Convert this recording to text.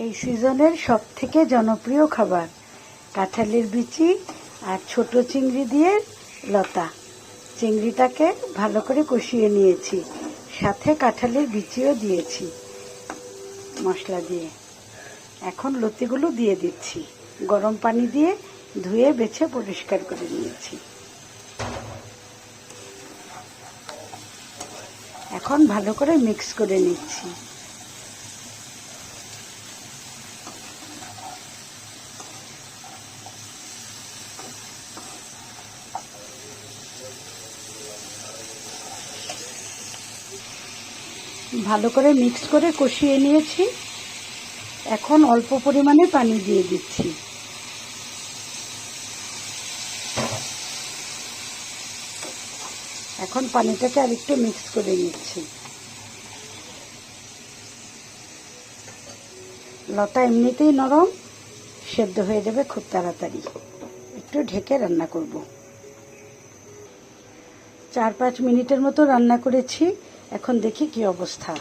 এই সিজনের সবথেকে জনপ্রিয় খাবার কাঁঠালের বিচি আর ছোট চিংড়ি দিয়ে লতা। চিংড়িটাকে ভালো করে কষিয়ে নিয়েছি, সাথে কাঁঠালের বিচিও দিয়েছি মশলা দিয়ে। এখন লতিগুলো দিয়ে দিচ্ছি। গরম পানি দিয়ে ধুয়ে বেছে পরিষ্কার করে নিয়েছি। এখন ভালো করে মিক্স করে নিচ্ছি। ভালো করে মিক্স করে কষিয়ে নিয়েছি। এখন অল্প পরিমাণে পানি দিয়ে দিচ্ছি। এখন পানিটাকে আরেকটু মিক্স করে নিচ্ছি। লতা এমনিতেই নরম, সেদ্ধ হয়ে যাবে খুব তাড়াতাড়ি। একটু ঢেকে রান্না করব। 4-5 মিনিটের মতো রান্না করেছি। এখন দেখি কি অবস্থা।